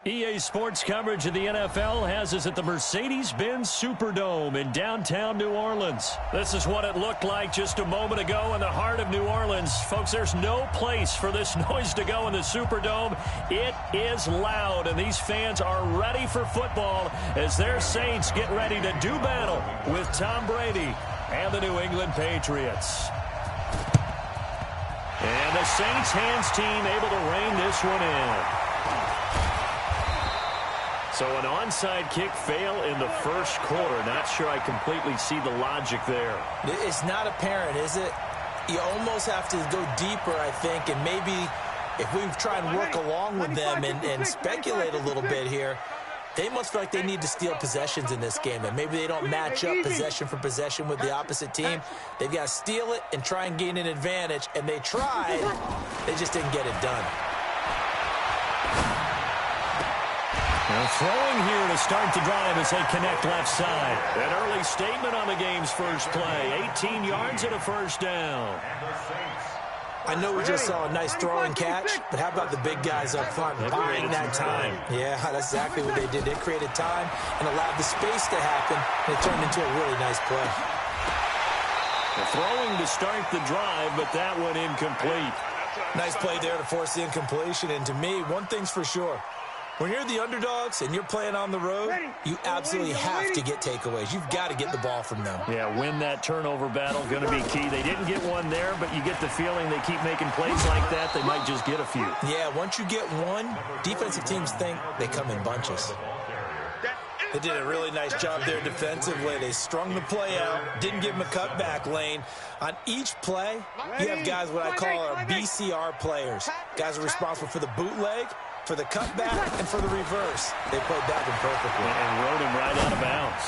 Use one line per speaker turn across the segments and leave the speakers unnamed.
EA Sports coverage of the NFL has us at the Mercedes-Benz Superdome in downtown New Orleans. This is what it looked like just a moment ago in the heart of New Orleans. Folks, there's no place for this noise to go in the Superdome. It is loud, and these fans are ready for football as their Saints get ready to do battle with Tom Brady and the New England Patriots. And the Saints hands team able to rein this one in. So an onside kick fail in the first quarter. Not sure I completely see the logic there.
It's not apparent, is it? You almost have to go deeper, I think, and maybe if we try and work along with them and speculate a little bit here, they must feel like they need to steal possessions in this game, and maybe they don't match up possession for possession with the opposite team. They've got to steal it and try and gain an advantage, and they tried. They just didn't get it done.
Now throwing here to start the drive as they connect left side. An early statement on the game's first play. 18 yards and a first down.
I know we just saw a nice throwing catch, but how about the big guys up front buying that time? Yeah, that's exactly what they did. They created time and allowed the space to happen, and it turned into a really nice play.
The throwing to start the drive, but that one incomplete.
Nice play there to force the incompletion, and to me, one thing's for sure. When you're the underdogs and you're playing on the road, you absolutely have to get takeaways. You've got to get the ball from them.
Yeah, win that turnover battle, going to be key. They didn't get one there, but you get the feeling they keep making plays like that, they might just get a few.
Yeah, once you get one, defensive teams think they come in bunches. They did a really nice job there defensively. They strung the play out, didn't give them a cutback lane. On each play, you have guys what I call our BCR players. Guys are responsible for the bootleg, for the cutback, and for the reverse. They played that one perfectly.
And rode him right out of bounds.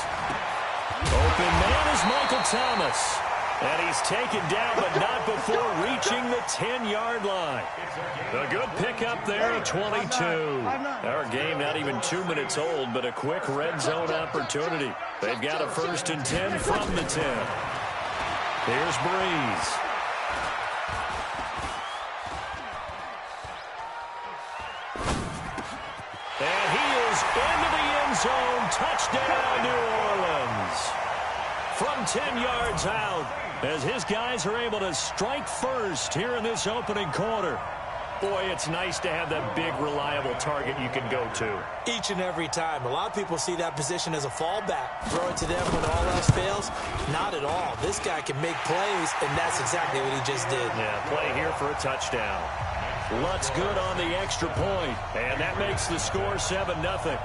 Open man is Michael Thomas. And he's taken down, but not before reaching the 10-yard line. A good pickup there at 22. Our game not even 2 minutes old, but a quick red zone opportunity. They've got a 1st and 10 from the 10. Here's Breeze. And he is into the end zone. Touchdown, New Orleans. From 10 yards out, as his guys are able to strike first here in this opening quarter. Boy, it's nice to have that big, reliable target you can go to.
Each and every time. A lot of people see that position as a fallback. Throw it to them when all else fails. Not at all. This guy can make plays, and that's exactly what he just did.
Yeah, play here for a touchdown. Lutz good on the extra point, and that makes the score 7-0.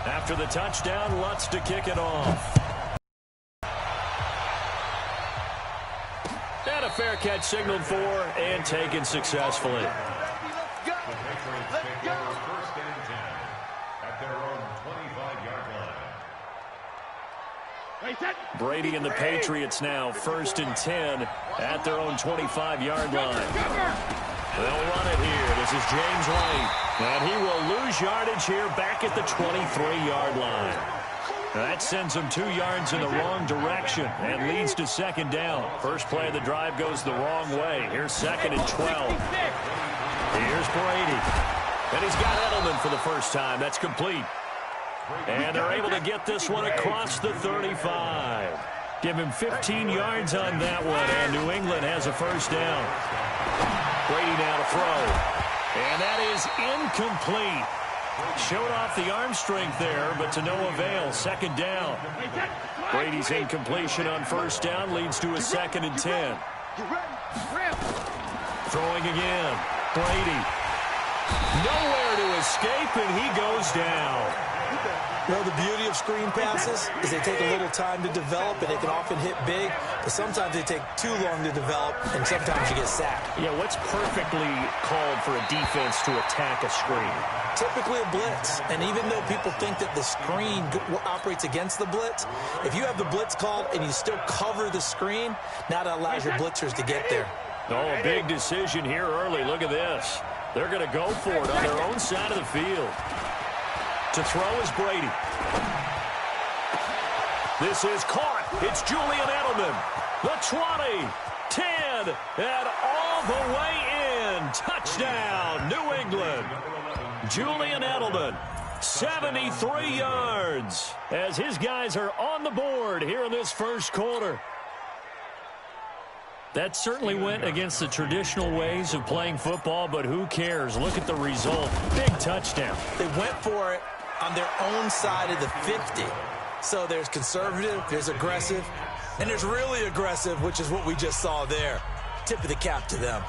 After the touchdown, Lutz to kick it off. And a fair catch signaled for and taken successfully. Brady and the Patriots now 1st and 10 at their own 25-yard line. They'll run it here. This is James White. And he will lose yardage here back at the 23-yard line. That sends him 2 yards in the wrong direction and leads to 2nd down. First play of the drive goes the wrong way. Here's 2nd and 12. Here's Brady. And he's got Edelman for the first time. That's complete. And they're able to get this one across the 35. Give him 15 yards on that one, and New England has a first down. Brady now to throw. And that is incomplete. Showed off the arm strength there, but to no avail. 2nd down. Brady's incompletion on first down leads to a 2nd and 10. Throwing again. Brady. Nowhere to escape, and he goes down.
Well, the beauty of screen passes is they take a little time to develop, and they can often hit big, but sometimes they take too long to develop, and sometimes you get sacked.
Yeah, what's perfectly called for a defense to attack a screen?
Typically a blitz, and even though people think that the screen operates against the blitz, if you have the blitz called and you still cover the screen, now that allows your blitzers to get there.
Oh, a big decision here early. Look at this. They're going to go for it on their own side of the field. To throw is Brady. This is caught. It's Julian Edelman. The 20, 10, and all the way in. Touchdown, New England. Julian Edelman, 73 yards, as his guys are on the board here in this first quarter. That certainly went against the traditional ways of playing football, but who cares? Look at the result. Big touchdown.
They went for it on their own side of the 50. So there's conservative, there's aggressive, and there's really aggressive, which is what we just saw there. Tip of the cap to them.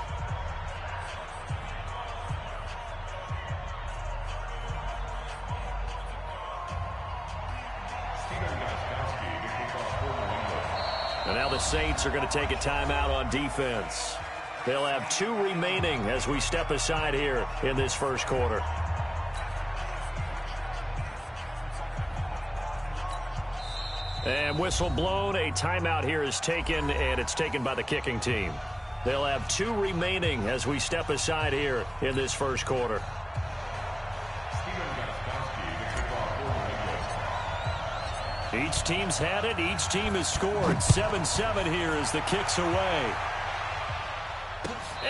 And now the Saints are going to take a timeout on defense. They'll have 2 remaining as we step aside here in this first quarter. And whistle blown, a timeout here is taken, and it's taken by the kicking team. They'll have 2 remaining as we step aside here in this first quarter. Each team's had it. Each team has scored. 7-7 here as the kick's away.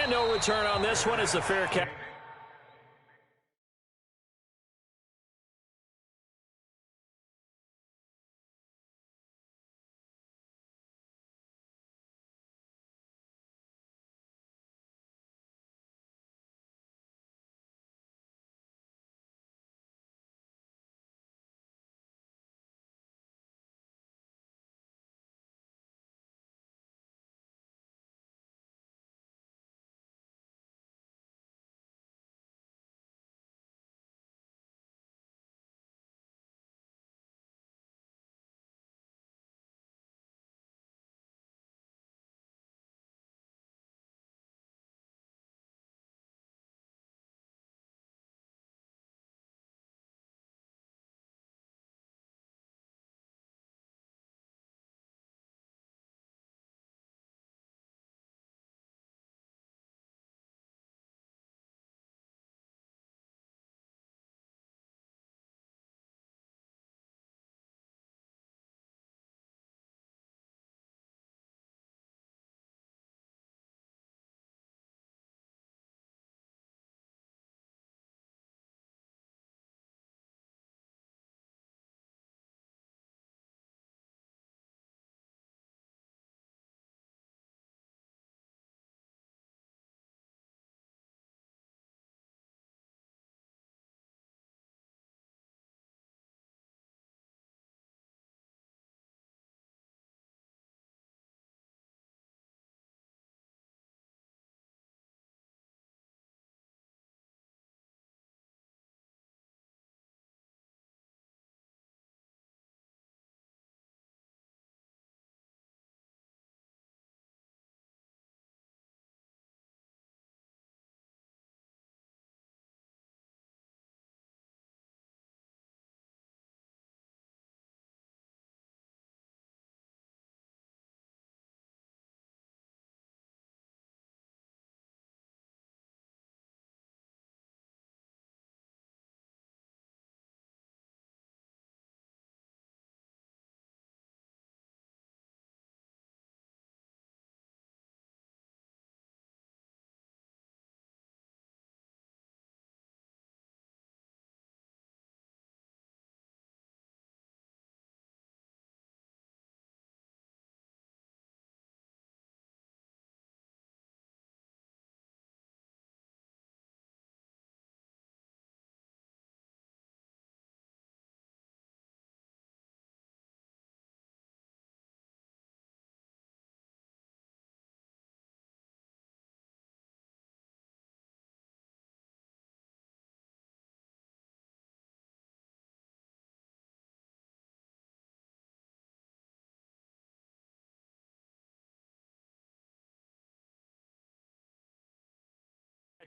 And no return on this one as the fair catch.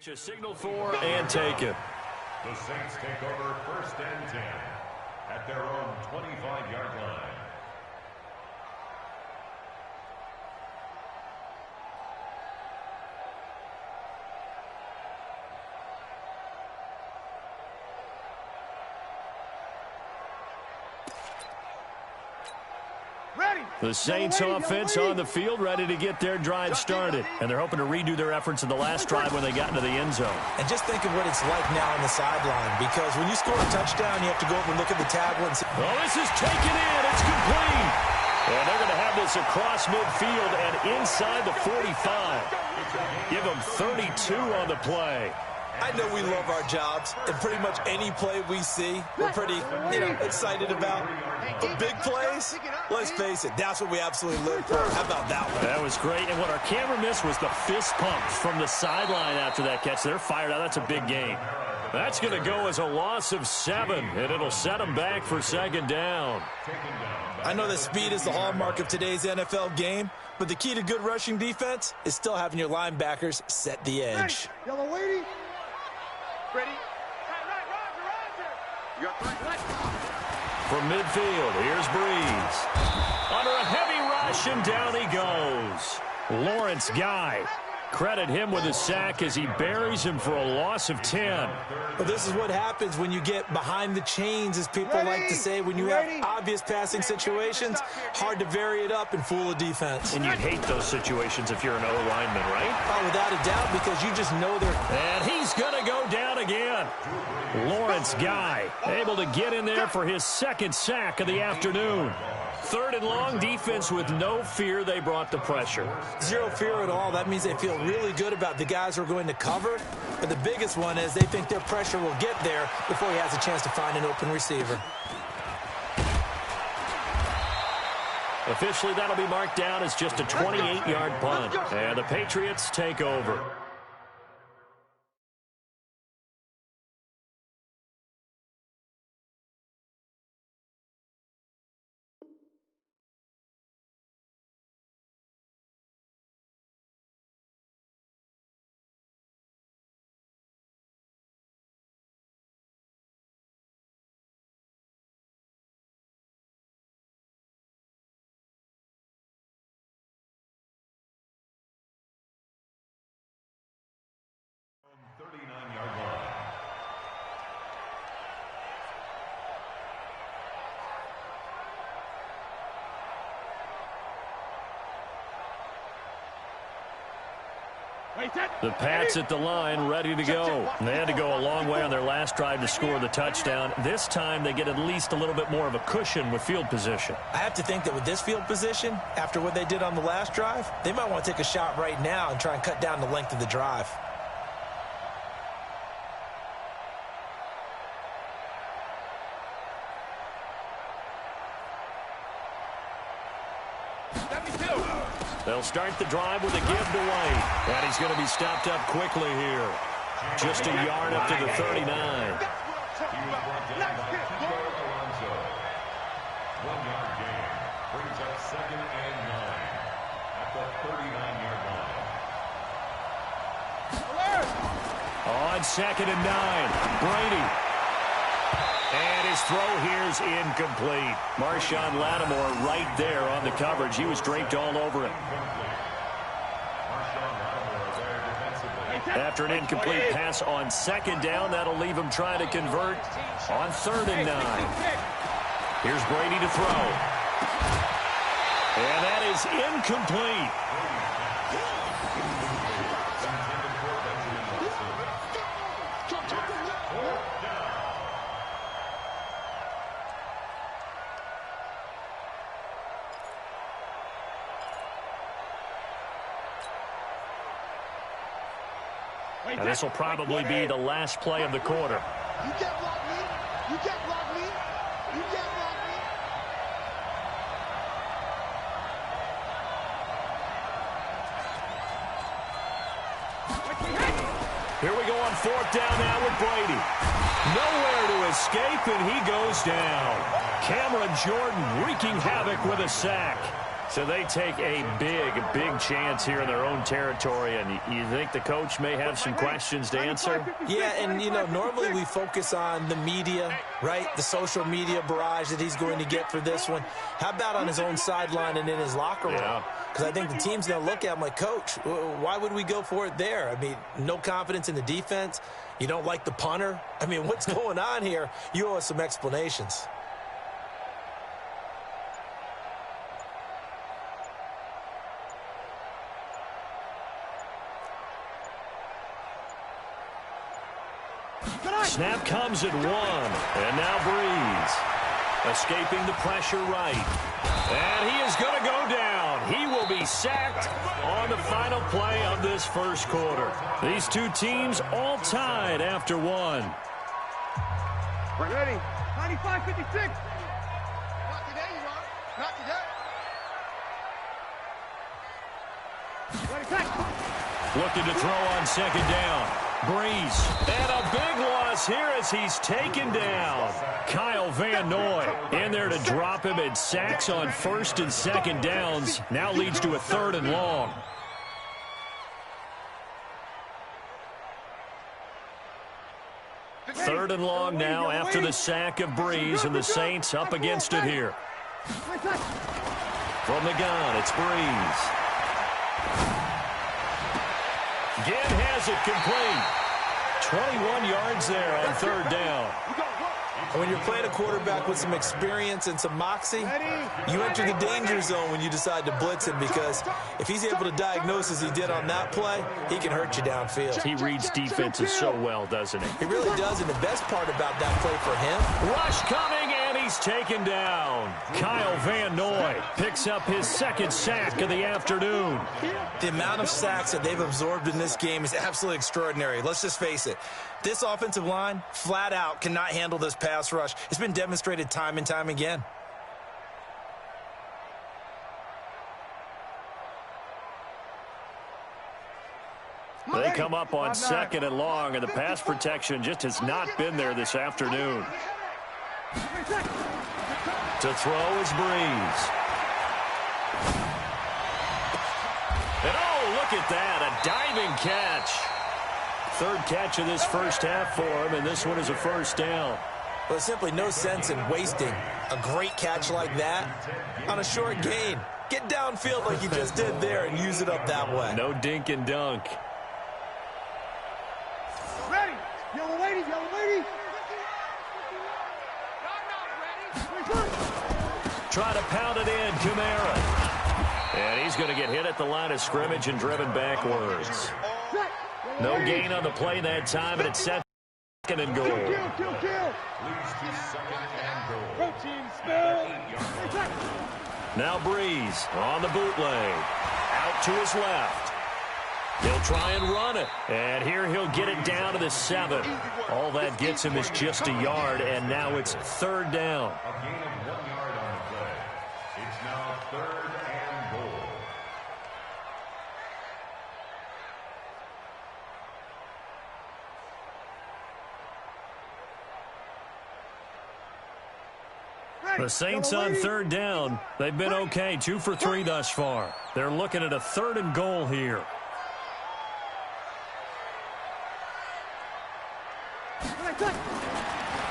A signal for and take it.
The Saints take over 1st and 10 at their own 25-yard line.
The Saints offense on the field, ready to get their drive started. And they're hoping to redo their efforts in the last drive when they got into the end zone.
And just think of what it's like now on the sideline, because when you score a touchdown, you have to go over and look at the tablet and say,
oh, this is taken in. It's complete. And they're going to have this across midfield and inside the 45. Give them 32 on the play.
I know we love our jobs, and pretty much any play we see, we're pretty, excited about. But big plays, let's face it, that's what we absolutely live for. How about that one?
That was great, and what our camera missed was the fist pump from the sideline after that catch. They're fired out. That's a big gain. That's going to go as a loss of 7, and it'll set them back for second down.
I know that speed is the hallmark of today's NFL game, but the key to good rushing defense is still having your linebackers set the edge.
Yellow lady. Ready?
From midfield, here's Breeze. Under a heavy rush, and down he goes. Lawrence Guy. Credit him with a sack as he buries him for a loss of 10.
Well, this is what happens when you get behind the chains, as people like to say. When you have obvious passing situations, hard to vary it up and fool a defense.
And you'd hate those situations if you're an O-lineman, right?
Oh, without a doubt, because you just know they're...
And he's going to go down again. Lawrence Guy able to get in there for his second sack of the afternoon. 3rd and long, defense with no fear. They brought the pressure.
Zero fear at all. That means they feel really good about the guys who are going to cover. But the biggest one is they think their pressure will get there before he has a chance to find an open receiver.
Officially, that'll be marked down as just a 28-yard punt. And the Patriots take over. The Pats at the line, ready to go. They had to go a long way on their last drive to score the touchdown. This time they get at least a little bit more of a cushion with field position.
I have to think that with this field position, after what they did on the last drive, they might want to take a shot right now and try and cut down the length of the drive.
They'll start the drive with a give to White. And he's going to be stopped up quickly here. Just a yard up to the 39.
He was brought down by Kiko Alonso. 1-yard gain brings up 2nd and 9 at the 39-yard line.
On 2nd and 9, Brady. And his throw here's incomplete. Marshawn Lattimore right there on the coverage. He was draped all over it. After an incomplete pass on 2nd down, that'll leave him trying to convert on 3rd and 9. Here's Brady to throw. And that is incomplete. And this will probably be the last play of the quarter.
You can't block me. You can't block me. You can't block me.
Here we go on 4th down now with Brady. Nowhere to escape, and he goes down. Cameron Jordan wreaking havoc with a sack. So they take a big chance here in their own territory, and you think the coach may have some questions to answer?
Yeah, and, normally we focus on the media, right? The social media barrage that he's going to get for this one. How about on his own sideline and in his locker room? Because I think the team's going to look at him like, Coach, why would we go for it there? I mean, no confidence in the defense. You don't like the punter? I mean, what's going on here? You owe us some explanations.
Snap comes at 1. And now Breeze. Escaping the pressure right. And he is going to go down. He will be sacked on the final play of this first quarter. These two teams all tied after 1.
Ready? 95-56. Not today, you are. Not today.
Looking to throw on second down. Breeze. And a big loss here as he's taken down. Kyle Van Noy in there to drop him, and sacks on first and second downs. Now leads to a 3rd and long. Third and long now after the sack of Breeze, and the Saints up against it here. From the gun, it's Breeze. Ginn has it complete. 21 yards there on 3rd down.
When you're playing a quarterback with some experience and some moxie, you enter the danger zone when you decide to blitz him, because if he's able to diagnose as he did on that play, he can hurt you downfield.
He reads defenses so well, doesn't he?
He really does, and the best part about that play for him.
Rush coming, and he's taken down. Kyle Van Noy picks up his 2nd sack of the afternoon.
The amount of sacks that they've absorbed in this game is absolutely extraordinary. Let's just face it. This offensive line, flat out, cannot handle this pass rush. It's been demonstrated time and time again.
They come up on 2nd and long, and the pass protection just has not been there this afternoon. To throw is Breeze. And oh, look at that, a diving catch. 3rd catch of this first half for him, and this one is a 1st down.
Well, there's simply no sense in wasting a great catch like that on a short gain. Get downfield like you just did there and use it up that way.
No dink and dunk.
Ready? Yellow lady, yellow lady.
Try to pound it in, Kamara. And he's going to get hit at the line of scrimmage and driven backwards. No gain on the play that time, and it's set 2nd and goal.
Kill.
Now Breeze on the bootleg. Out to his left. He'll try and run it. And here he'll get it down to the 7. All that gets him is just a yard, and now it's 3rd down.
A gain of 1 yard on the play. It's now 3rd and goal.
The Saints on 3rd down. They've been okay, 2 for 3 thus far. They're looking at a 3rd and goal here.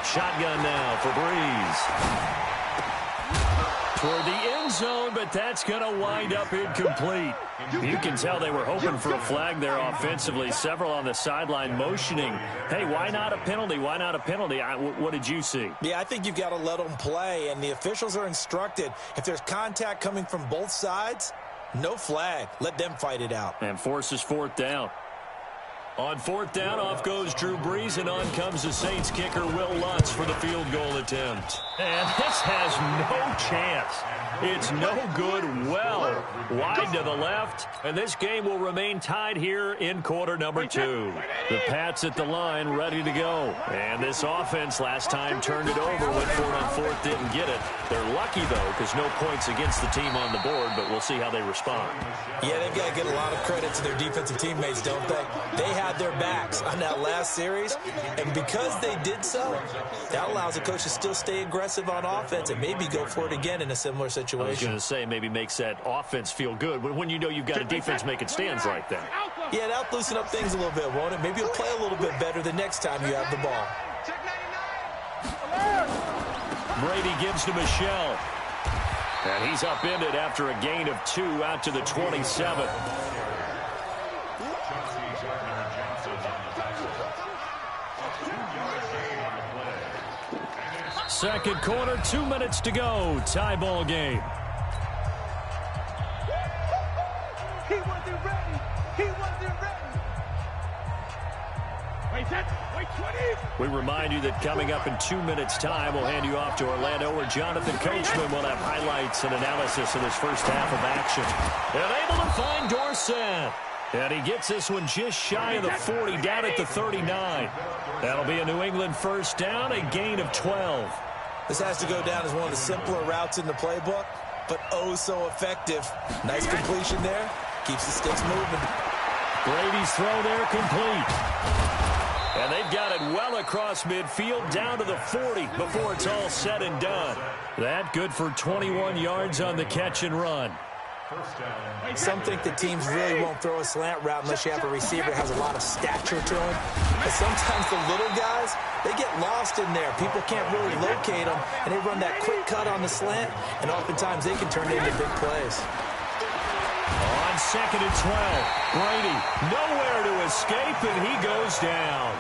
Shotgun now for Breeze. Toward the end zone, but that's going to wind up incomplete. You can tell they were hoping for a flag there offensively. Several on the sideline motioning. Hey, why not a penalty? Why not a penalty? What did you see?
Yeah, I think you've got to let them play, and the officials are instructed. If there's contact coming from both sides, no flag. Let them fight it out.
And forces 4th down. On 4th down, off goes Drew Brees, and on comes the Saints kicker, Will Lutz, for the field goal attempt. And this has no chance. It's no good, well wide to the left, and this game will remain tied here in quarter number 2. The Pats at the line, ready to go. And this offense last time turned it over, went for it on 4th, didn't get it. They're lucky, though, because no points against the team on the board, but we'll see how they respond.
Yeah, they've got to get a lot of credit to their defensive teammates, don't they? They had their backs on that last series, and because they did so, that allows the coach to still stay aggressive on offense and maybe go for it again in a similar situation.
I was going to say, maybe makes that offense feel good when you know you've got a defense making stands like that.
Yeah, that'll loosen up things a little bit, won't it? Maybe you'll play a little bit better the next time you have the ball.
Brady gives to Michelle. And he's upended after a gain of 2 out to the 27. Second quarter, 2 minutes to go. Tie ball game.
He wasn't ready. He wasn't ready.
We remind you that coming up in 2 minutes' time, we'll hand you off to Orlando, where Jonathan Coachman will have highlights and analysis of his first half of action. And able to find Dorsett. And he gets this one just shy of the 40, down at the 39. That'll be a New England first down, a gain of 12.
This has to go down as one of the simpler routes in the playbook, but oh so effective. Nice completion there. Keeps the sticks moving.
Brady's throw there complete. And they've got it well across midfield, down to the 40 before it's all said and done. That good for 21 yards on the catch and run.
Some think the teams really won't throw a slant route unless you have a receiver that has a lot of stature to him. But sometimes the little guys, they get lost in there. People can't really locate them, and they run that quick cut on the slant, and oftentimes they can turn it into big plays.
On 2nd and 12, Brady nowhere to escape, and he goes down.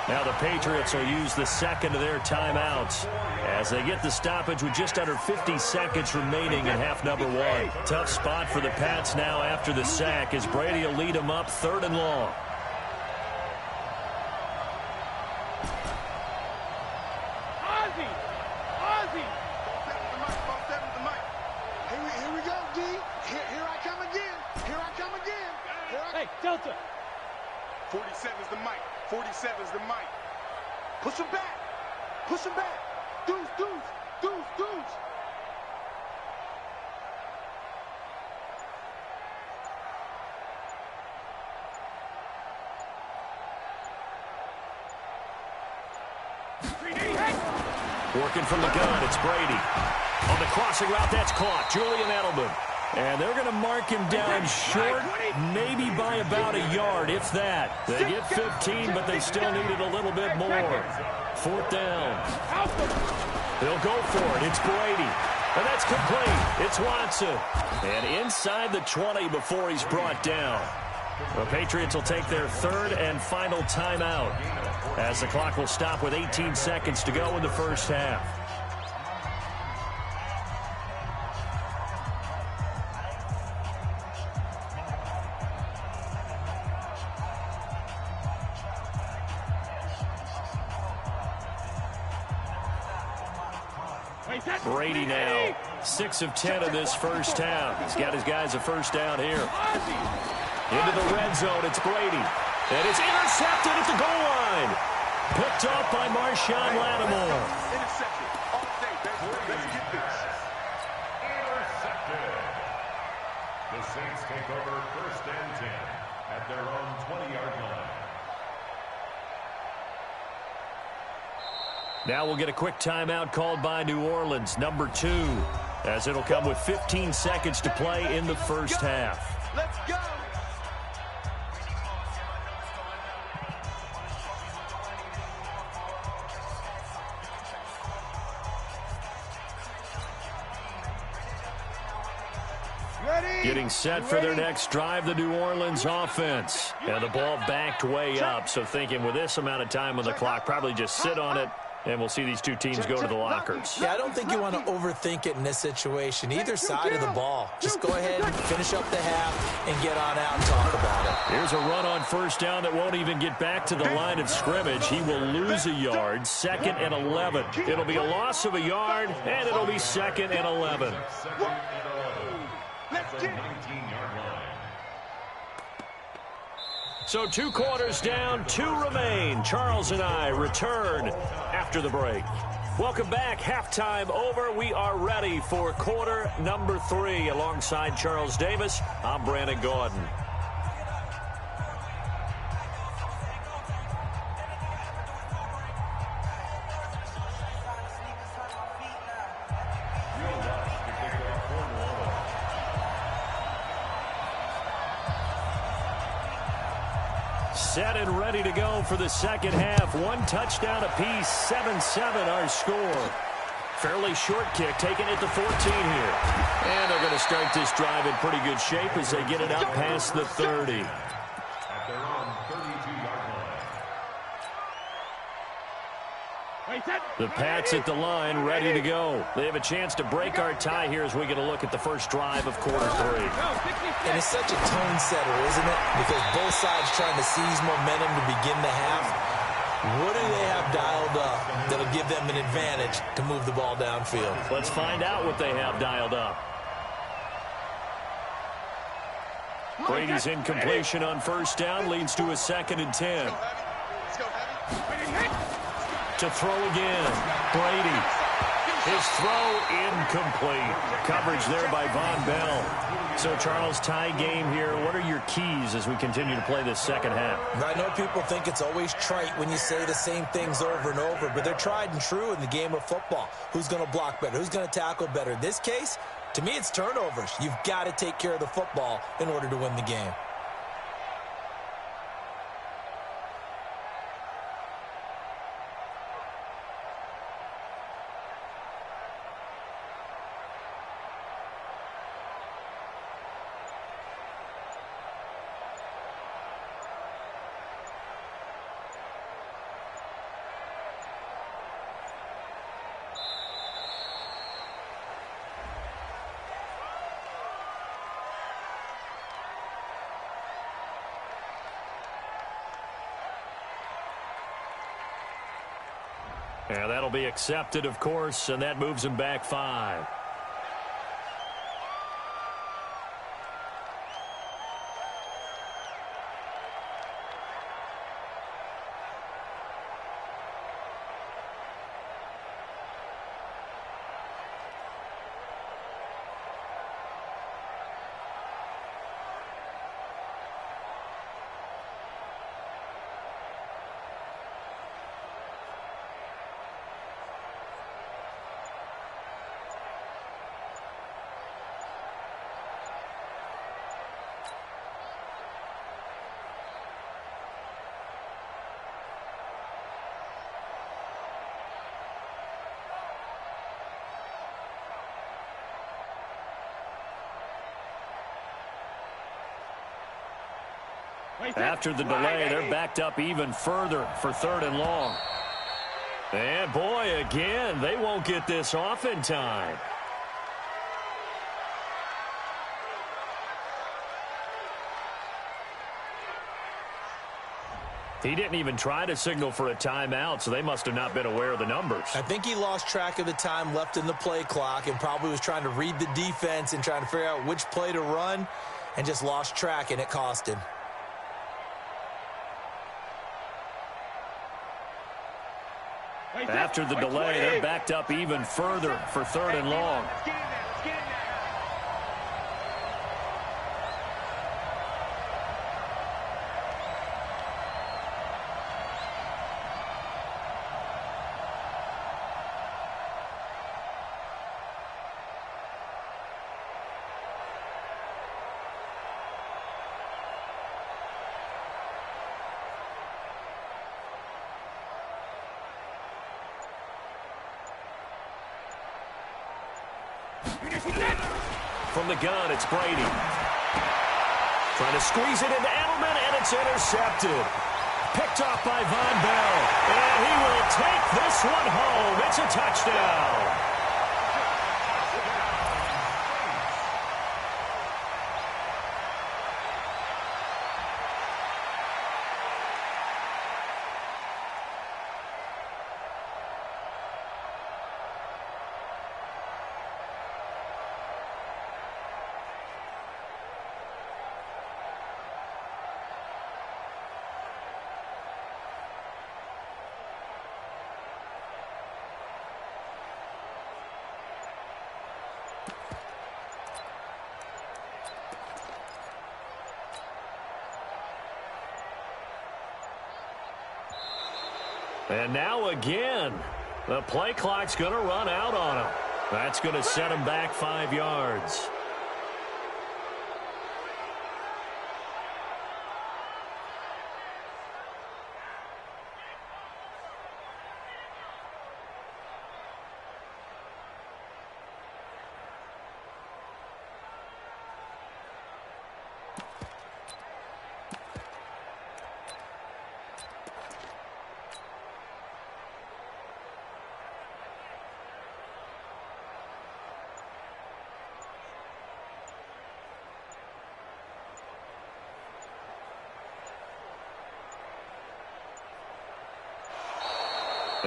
Now the Patriots will use the second of their timeouts as they get the stoppage with just under 50 seconds remaining in half number 1. Tough spot for the Pats now after the sack as Brady will lead them up 3rd and long.
Here we go, D. Here I come again. Here I come again. Hey, Delta. 47's the mic. 47's the mic. Push him back. Push him back. Deuce, deuce, deuce, deuce.
Working from the gun, it's Brady. On the crossing route, that's caught. Julian Edelman. And they're going to mark him down short, maybe by about a yard, if that. They get 15, but they still needed a little bit more. 4th down. They'll go for it. It's Brady. And that's complete. It's Watson. And inside the 20 before he's brought down. The Patriots will take their 3rd and final timeout as the clock will stop with 18 seconds to go in the first half. Brady now, 6 of 10 in this first half. He's got his guys a first down here. Into the red zone, it's Brady. And it's intercepted at the goal line. Picked off by Marshawn Lattimore.
Intercepted. All day, baby. Let's get this. Intercepted. The Saints take over 1st and 10 at their own 20-yard line.
Now we'll get a quick timeout called by New Orleans, number 2, as it'll come with 15 seconds to play in the first half.
Let's go.
Getting set for their next drive, the New Orleans offense. And the ball backed way up, so thinking with this amount of time on the clock, probably just sit on it, and we'll see these two teams go to the lockers.
Yeah, I don't think you want to overthink it in this situation. Either side of the ball. Just go ahead and finish up the half and get on out and talk about it.
Here's a run on first down that won't even get back to the line of scrimmage. He will lose a yard, 2nd and 11. It'll be a loss of a yard, and it'll be 2nd and 11.
That's a 19-yard line.
So 2 quarters down, 2 remain. Charles and I return after the break. Welcome back. Halftime over. We are ready for quarter number 3. Alongside Charles Davis, I'm Brandon Gaudin. Set and ready to go for the second half. 1 touchdown apiece, 7-7 our score. Fairly short kick, taking it to 14 here. And they're going to start this drive in pretty good shape as they get it up past the 30.
At their own 32-yard line.
Wait, set.
The Pats at the line, ready to go. They have a chance to break our tie here as we get a look at the first drive of quarter 3.
And it's such a tone setter, isn't it? Because both sides trying to seize momentum to begin the half. What do they have dialed up that'll give them an advantage to move the ball downfield?
Let's find out what they have dialed up. Brady's incompletion on first down leads to a 2nd and 10. To throw again, Brady. His throw incomplete. Coverage there by Von Bell. So, Charles, tie game here. What are your keys as we continue to play this second half?
I know people think it's always trite when you say the same things over and over, but they're tried and true in the game of football. Who's going to block better? Who's going to tackle better? In this case, to me, it's turnovers. You've got to take care of the football in order to win the game.
And that'll be accepted, of course, and that moves him back 5. After the delay, they're backed up even further for 3rd and long. And, boy, again, they won't get this off in time. He didn't even try to signal for a timeout, so they must have not been aware of the numbers.
I think he lost track of the time left in the play clock and probably was trying to read the defense and trying to figure out which play to run and just lost track, and it cost him.
After the delay, they're backed up even further for 3rd and long. From the gun, it's Brady. Trying to squeeze it into Edelman, and it's intercepted. Picked off by Von Bell. And he will take this one home. It's a touchdown. And now again, the play clock's going to run out on him. That's going to set him back 5 yards.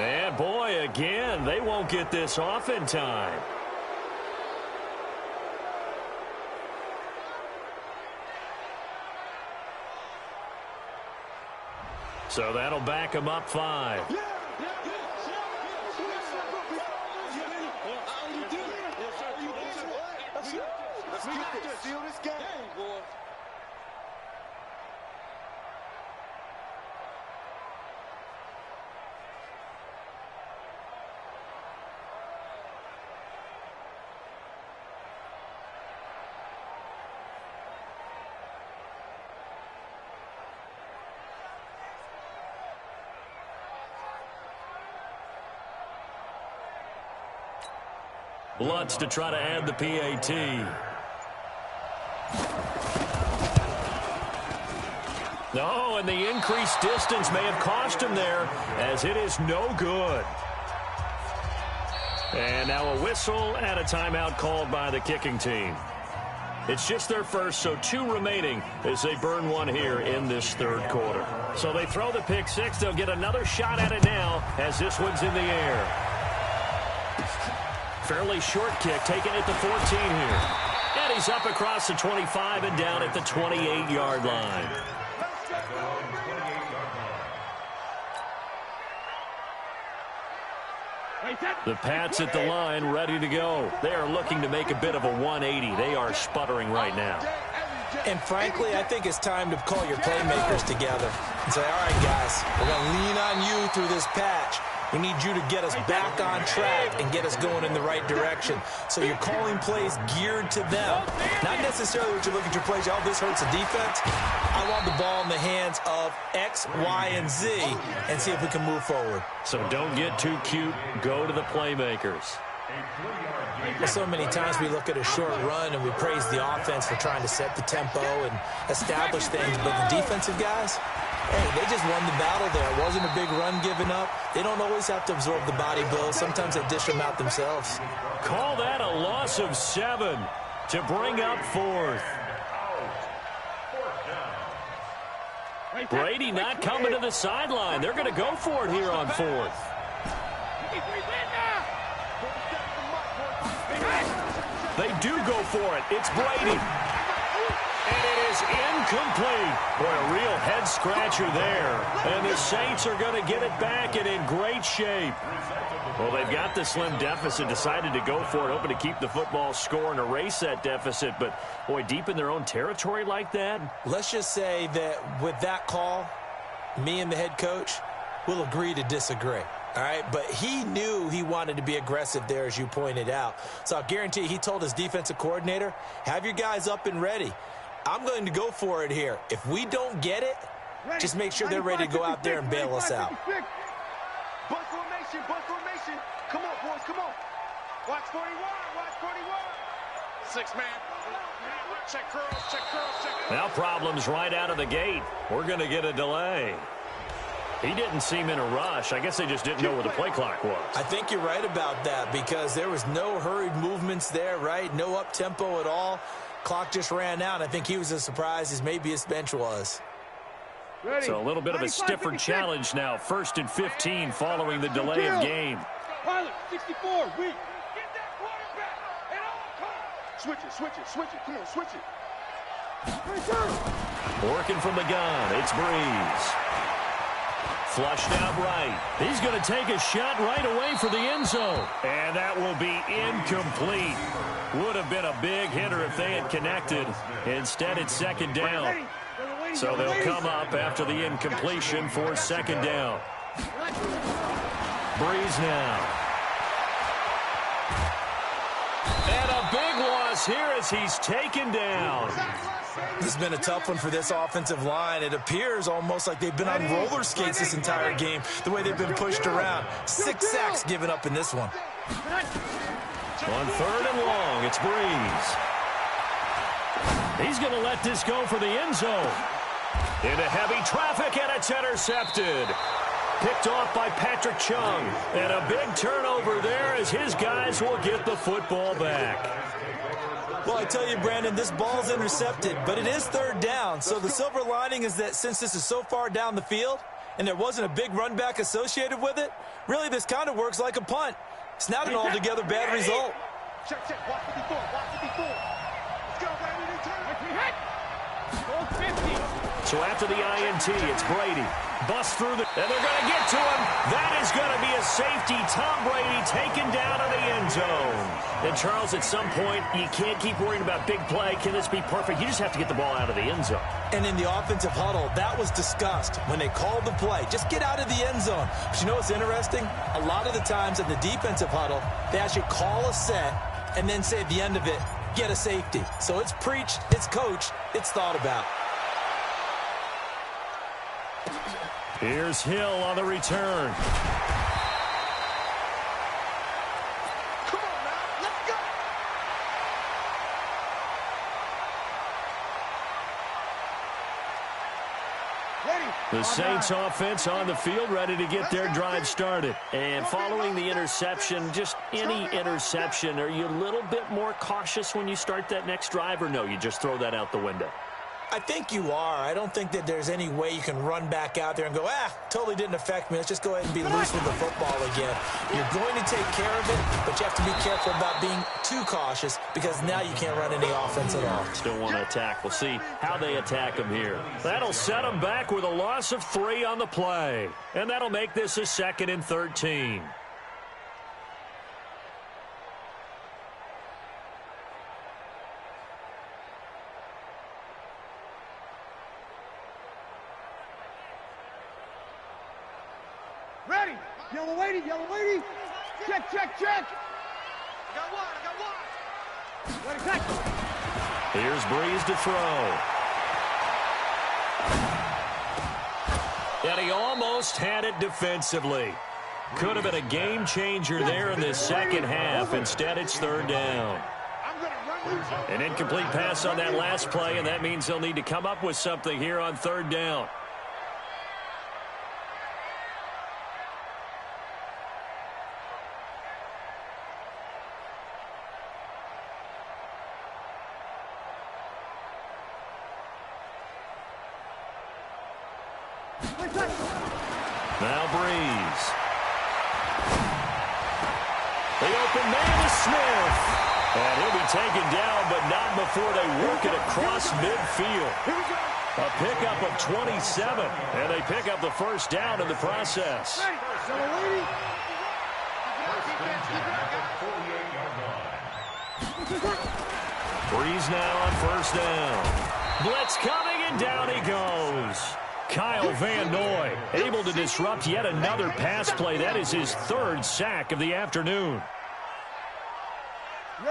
And boy, again, they won't get this off in time. So that'll back them up 5.
Let's seal this game, boy.
Lutz to try to add the PAT. No, and the increased distance may have cost him there, as it is no good. And now a whistle and a timeout called by the kicking team. It's just their first, so 2 remaining as they burn one here in this third quarter. So they throw the pick 6. They'll get another shot at it now as this one's in the air. Fairly short kick, taken at the 14 here. And he's up across the 25 and down at the 28-yard line. The Pats at the line, ready to go. They are looking to make a bit of a 180. They are sputtering right now.
And frankly, I think it's time to call your playmakers together and say, all right, guys, we're going to lean on you through this patch. We need you to get us back on track and get us going in the right direction. So you're calling plays geared to them. Not necessarily what you look at your plays, oh, this hurts the defense. I want the ball in the hands of X, Y, and Z and see if we can move forward.
So don't get too cute. Go to the playmakers.
Well, so many times we look at a short run and we praise the offense for trying to set the tempo and establish things. But the defensive guys, hey, they just won the battle there. It wasn't a big run given up. They don't always have to absorb the body blows. Sometimes they dish them out themselves.
Call that a loss of 7 to bring up 4th. Brady not coming to the sideline. They're going to go for it here on 4th. They do go for it. It's Brady. And it is incomplete. Boy, a real head-scratcher there. And the Saints are going to get it back and in great shape. Well, they've got the slim deficit, decided to go for it, hoping to keep the football score and erase that deficit. But, boy, deep in their own territory like that.
Let's just say that with that call, me and the head coach will agree to disagree. All right, but he knew he wanted to be aggressive there, as you pointed out. So I'll guarantee he told his defensive coordinator, have your guys up and ready. I'm going to go for it here. If we don't get it, just make sure they're ready to go out there and bail us out.
Bunch formation, bunch formation. Come on, boys, come on. Watch 41, watch 41. 6-man. Check curls, check curls, check curls.
Now problems right out of the gate. We're going to get a delay. He didn't seem in a rush. I guess they just didn't know where the play clock was.
I think you're right about that because there was no hurried movements there, right? No up-tempo at all. Clock just ran out. I think he was as surprised as maybe his bench was.
So a little bit of a stiffer challenge now. 1st and 15 following the delay of game.
Pilot, 64, weak. Get that quarterback at all costs. Switch it, switch it, switch it. Come on, switch it.
Working from the gun, it's Breeze. Flushed out right. He's going to take a shot right away for the end zone. And that will be incomplete. Would have been a big hitter if they had connected. Instead, it's 2nd down. So they'll come up after the incompletion for 2nd down. Breeze now. And a big loss here as he's taken down.
This has been a tough one for this offensive line. It appears almost like they've been on roller skates this entire game, the way they've been pushed around. 6 sacks given up in this one.
On 3rd and long, it's Breeze. He's going to let this go for the end zone. Into heavy traffic, and it's intercepted. Picked off by Patrick Chung. And a big turnover there as his guys will get the football back.
Well, I tell you, Brandon, this ball's intercepted, but it is 3rd down. So the silver lining is that since this is so far down the field, and there wasn't a big run back associated with it, really this kind of works like a punt. It's not an altogether bad result.
Check, check. Watch it before. Watch it before. Let's go, baby. Return.
So after the INT, it's Brady. Bust through the... And they're going to get to him. That is going to be a safety. Tom Brady taken down to the end zone. And, Charles, at some point, you can't keep worrying about big play. Can this be perfect? You just have to get the ball out of the end zone.
And in the offensive huddle, that was discussed when they called the play. Just get out of the end zone. But you know what's interesting? A lot of the times in the defensive huddle, they actually call a set and then say at the end of it, get a safety. So it's preached, it's coached, it's thought about.
Here's Hill on the return.
Come on now. Let's go. Ready.
The Saints offense on the field, ready to get their drive started. And following the interception, just any interception, are you a little bit more cautious when you start that next drive, or no, you just throw that out the window?
I think you are. I don't think that there's any way you can run back out there and go, totally didn't affect me. Let's just go ahead and be loose with the football again. You're going to take care of it, but you have to be careful about being too cautious because now you can't run any offense at all.
Still want to attack. We'll see how they attack him here. That'll set them back with a loss of 3 on the play. And that'll make this a 2nd and 13.
Ready. Yellow lady. Yellow lady. Check, check, check. I got one. Ready, check.
Here's Breeze to throw. And he almost had it defensively. Could have been a game changer there in this second half. Instead, it's 3rd down. An incomplete pass on that last play, and that means they'll need to come up with something here on 3rd down. Now Breeze. The open man is Smith. And he'll be taken down, but not before they work it across midfield. A pickup of 27, and they pick up the 1st down in the process. Breeze now on 1st down. Blitz coming, and down he goes. Kyle Van Noy able to disrupt yet another pass play. That is his 3rd sack of the afternoon.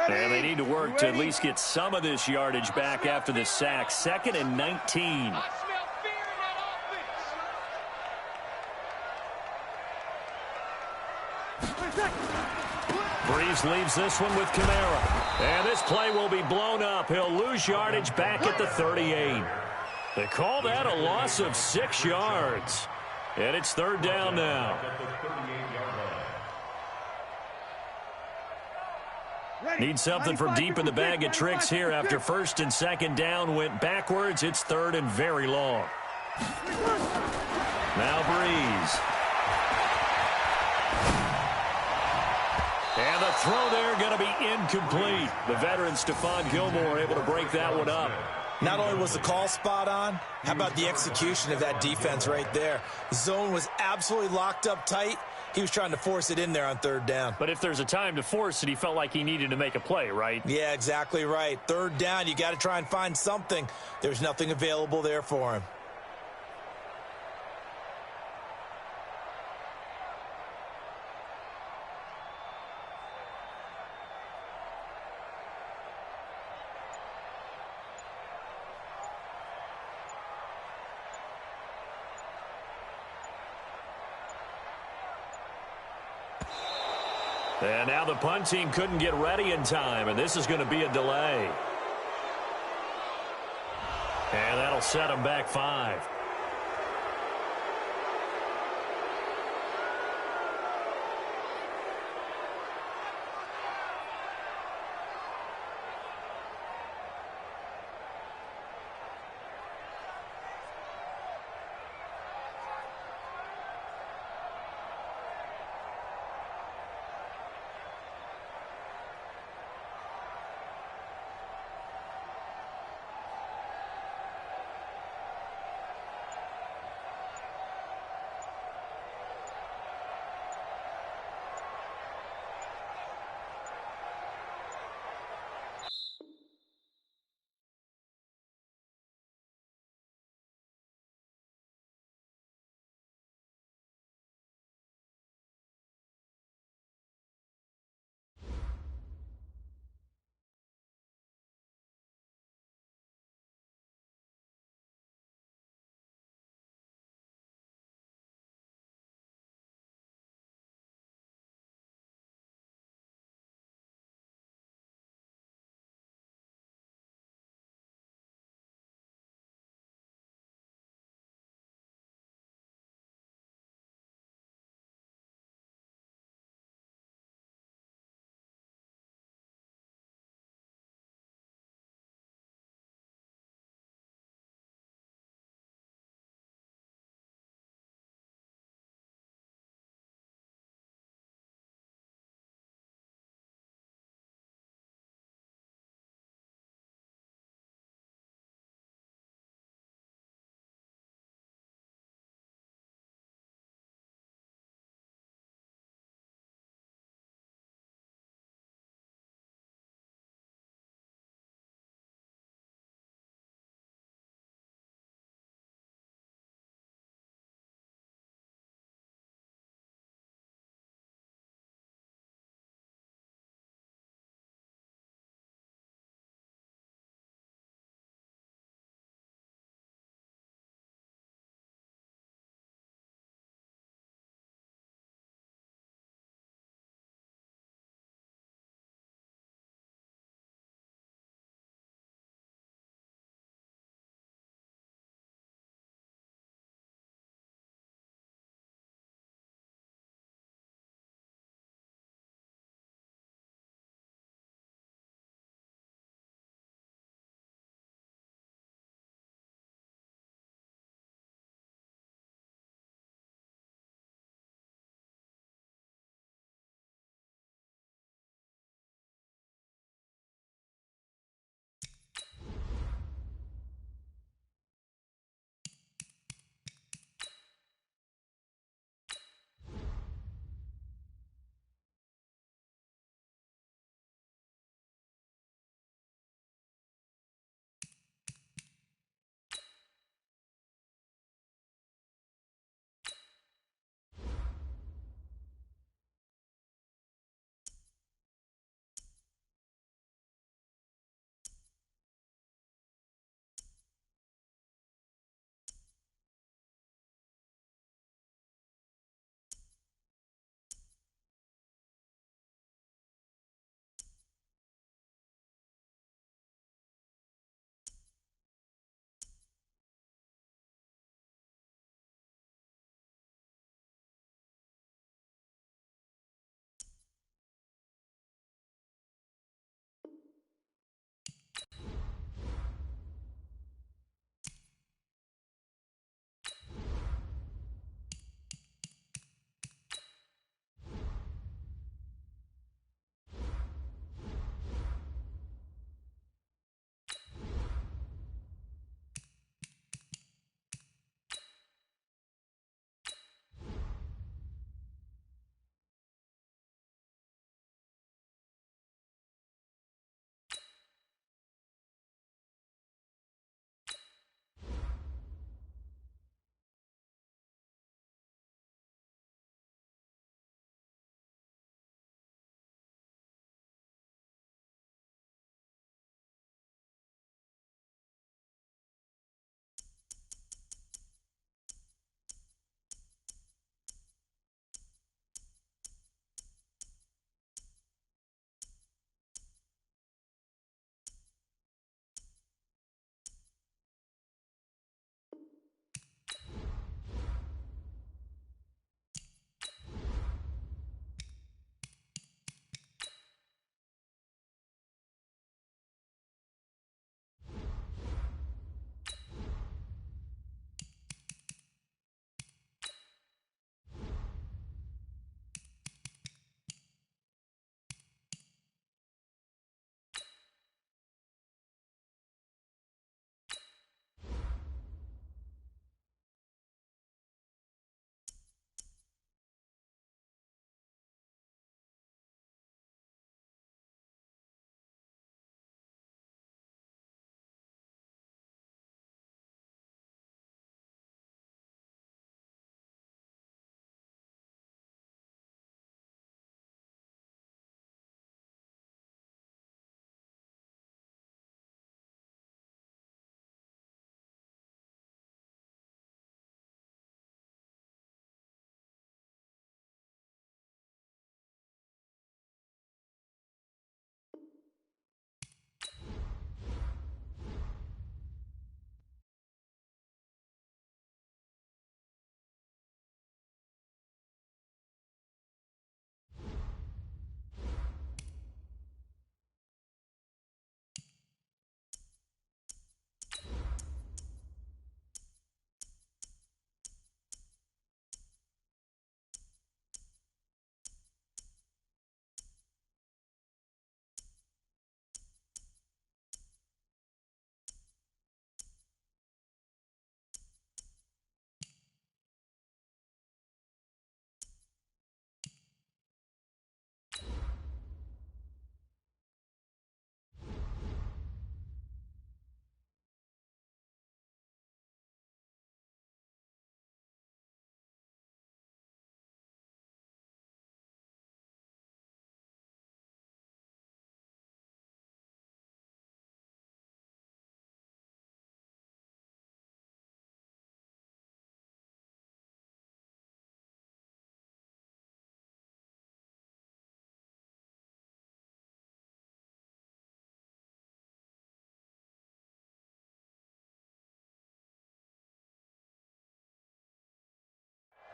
And they need to work to at least get some of this yardage back after the sack. 2nd and 19. Breeze leaves this one with Kamara. And this play will be blown up. He'll lose yardage back at the 38. They call that a loss of 6 yards. And it's 3rd down now. Need something from deep in the bag of tricks here after 1st and 2nd down went backwards. It's 3rd and very long. Now Breeze. And the throw there going to be incomplete. The veteran Stephon Gilmore able to break that one up.
Not only was the call spot on, how about the execution of that defense right there? The zone was absolutely locked up tight. He was trying to force it in there on 3rd down.
But if there's a time to force it, he felt like he needed to make a play, right?
Yeah, exactly right. 3rd down, you got to try and find something. There's nothing available there for him.
And now the punt team couldn't get ready in time, and this is going to be a delay. And that'll set them back 5.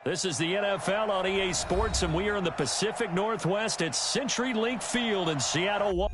This is the NFL on EA Sports, and we are in the Pacific Northwest at CenturyLink Field in Seattle.